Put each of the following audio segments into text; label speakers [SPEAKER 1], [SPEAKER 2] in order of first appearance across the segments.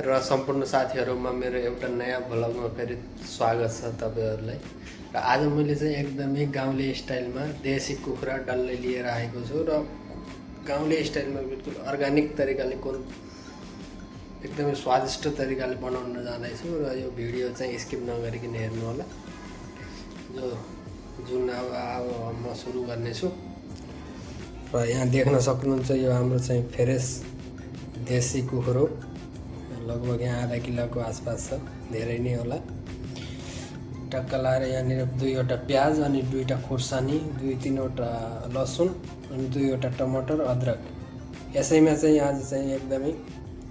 [SPEAKER 1] र सम्पूर्ण साथीहरुमा मेरो एउटा नयाँ भ्लगमा फेरि स्वागत छ तपाईहरुलाई। र आज मैले चाहिँ एकदमै गाउँले स्टाइलमा देशी कुखुरा डल्लै लिएर आएको छु र गाउँले स्टाइलमा बिल्कुल अर्गानिक तरिकाले एकदमै स्वादिष्ट तरिकाले बनाउन जाँदैछु र यो भिडियो चाहिँ स्किप नगरिकन हेर्नु होला। जुन अब म सुरु गर्नेछु र यहाँ देख्न सक्नुहुन्छ यो हाम्रो चाहिँ फ्रेस देशी कुखुरो लगभग यहाँ आधा किलोको आसपास छ, धेरै नै होला। टक्क लाएर यहाँनिर 2वटा प्याज अनि 2टा खुर्सानी, 2-3वटा लसुन अनि 2वटा टमाटर, अदरक। यसैमा चाहिँ आज चाहिँ एकदमै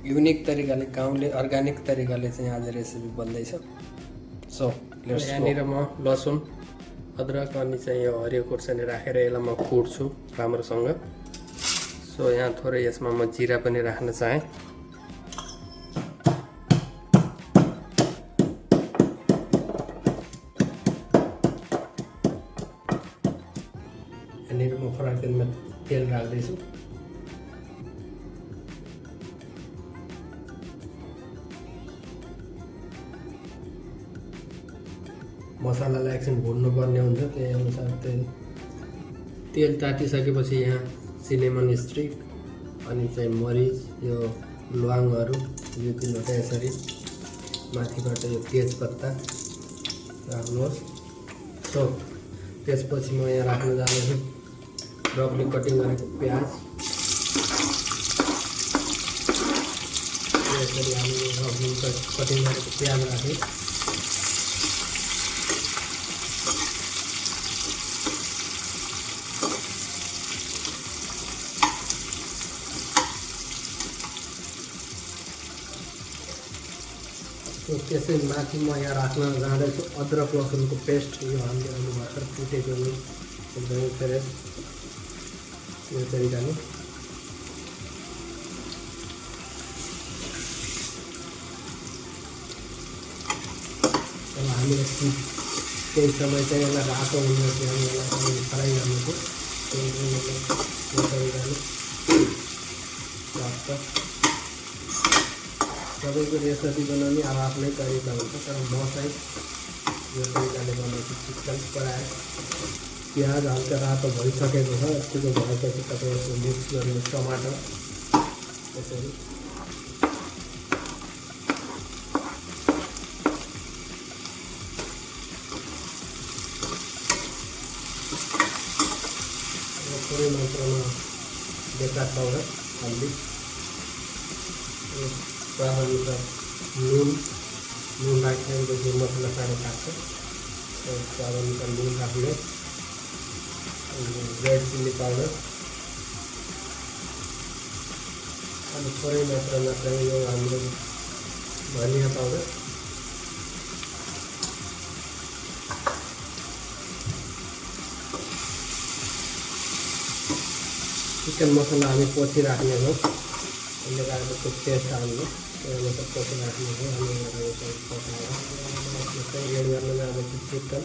[SPEAKER 1] युनिक तरिकाले गाउँले अर्गानिक तरिकाले चाहिँ आज रेसिपी बन्दैछ। सो यहाँनिर म लसुन, अदरक अनि चाहिँ यो हरियो खुर्सानी राखेर यसलाई म कुट्छु राम्रोसँग। सो यहाँ थोरै यसमा म जिरा पनि राख्न चाहेँ। यहाँनिर म फ्राई प्यानमा तेल राख्दैछु। मसलालाई एकछिन भुन्नुपर्ने हुन्छ, त्यही अनुसार तेल तातिसकेपछि यहाँ सिनेमन स्टिक अनि चाहिँ मरिच, यो ल्वाङहरू यो 3वटा यसरी माथिबाट यो तेजपत्ता राख्नुहोस्। सो त्यसपछि म यहाँ राख्न जाँदैछु रफली कटिङ गरेको प्याज। यसरी हामीले रफली कटिङ गरेको प्याज राखेँ। त्यसै माथि म यहाँ राख्न जाँदैछु अदरक लसुनको पेस्ट। यो हामीले अहिले भर्खर कुटेको एकदमै फ्रेस यो तरिकाले। अब हामीले केही समय चाहिँ यसलाई रातो हुने यसलाई फ्राई गर्नुको यो तरिकाले सबैको रेसिपी बनाउने अब आफ्नै तरिका हुन्छ, तर म चाहिँ यो तरिकाले बनाउँछु। चिकन पराए प्याज हल्का रातो भइसकेको छ, यतिको भएपछि तपाईँ यसको मिक्स गर्नु टमाटर यसरी। थोरै मात्रामा बेकार पाउडर, हल्दी, स्वाद अनुसार नुन राखेपछि मसला साह्रो काट्छ, स्वाद अनुसार नुन राख्ने। रेड चिल्ली पाउडर अनि थोरै मात्रामा चाहिँ यो हाम्रो धनिया पाउडर। चिकन मसला हामी पछि राख्नेछौँ, त्यसले गर्दा त्यसको टेस्ट आउँछ। त्यसले त पछि राख्नेछौँ। हामी पकाएर एड गर्न जाँदैछु चिकन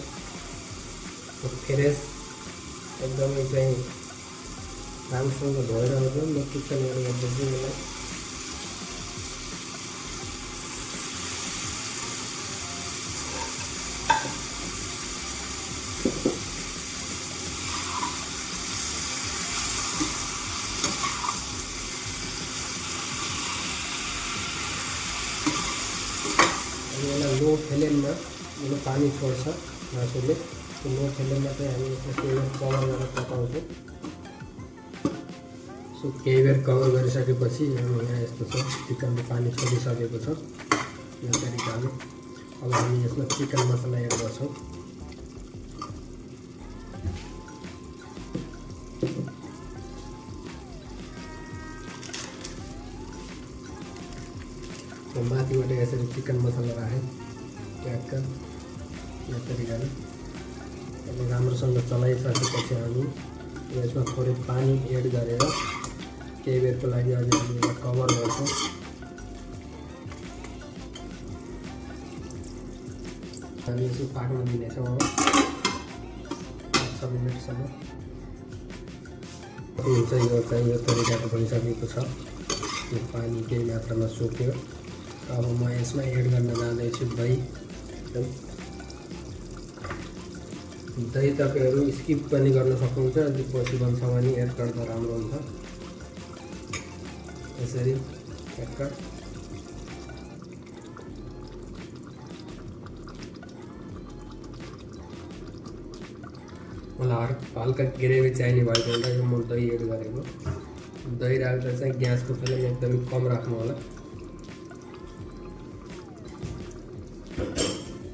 [SPEAKER 1] फ्रेस एकदमै चाहिँ राम्रोसँग धोएर आउँछ। म चिकन एड गर्दैछु यसलाई। लो फ्लेममा यो पानी छोड्छ मासुले, त्यो लो फ्लेममा चाहिँ हामी केही बेर कभर गरेर पकाउँछौँ। सो केही बेर कभर गरिसकेपछि यहाँ यस्तो छ, चिकनको पानी छोडिसकेको छ यो तरिकाले। अब हामी यसमा चिकन मसला एड गर्छौँ। माथिबाट यसरी चिकन मसला राखेँ ट्याक्क यो तरिकाले। अनि राम्रोसँग चलाइसकेपछि हामी यसमा थोरै पानी एड गरेर केही बेरको लागि अझै हामी यसलाई कभर गर्छौँ। हामी यसो पाक्न दिनेछौँ अब 5-6 मिनटसम्म। यो तरिकाको भइसकेको छ। यो पानी केही मात्रामा सुक्यो। अब म यसमा एड गर्न जाँदैछु दही। दही तपाईँहरू स्किप पनि गर्न सक्नुहुन्छ, यदि पोसिबल छ भने एड गर्दा राम्रो हुन्छ। यसरी ट्याक्क मलाई हल्का ग्रेभी चाहिने भएको हुँदा यो म दही एड गरेको। दही राख्दा चाहिँ ग्यासको फ्लेम एकदमै कम राख्नु होला।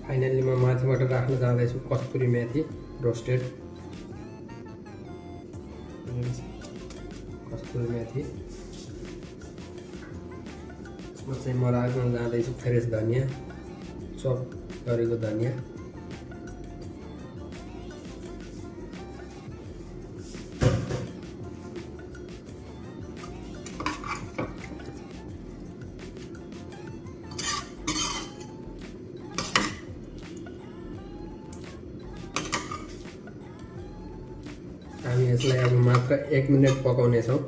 [SPEAKER 1] फाइनल्ली म माथिबाट राख्न जाँदैछु कस्तुरी मेथी रोस्टेड। कस्तुरी मेथी यसमा चाहिँ म राख्न जाँदैछु फ्रेस धनियाँ, चप गरेको धनियाँ। हामी यसलाई अब मात्र 1 मिनट पकाउनेछौँ।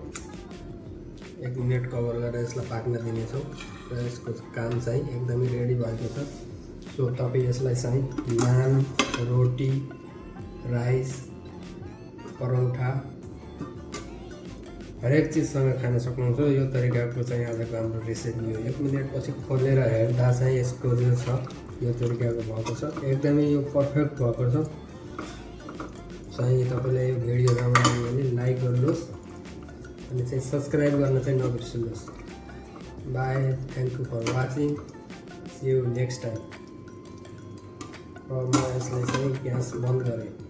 [SPEAKER 1] 1 मिनट कभर गरेर यसलाई पाक्न दिनेछौँ र यसको काम चाहिँ एकदमै रेडी भएको छ। सो तपाईँ यसलाई चाहिँ नान, रोटी, राइस, परौठा हरेक चिजसँग खान सक्नुहुन्छ। यो तरिकाको चाहिँ आजको हाम्रो रेसिपी हो। 1 मिनटपछि खोलेर हेर्दा चाहिँ यसको जो छ यो तरिकाको भएको छ, एकदमै यो पर्फेक्ट भएको छ। चाहिँ तपाईँलाई यो भिडियो राम्रो लाग्यो भने लाइक गर्नुहोस् अनि चाहिँ सब्सक्राइब गर्न चाहिँ नबिर्सनुहोस्। Bye, thank you for watching, see you next time. र म यसलाई चाहिँ ग्यास बन्द गरेँ।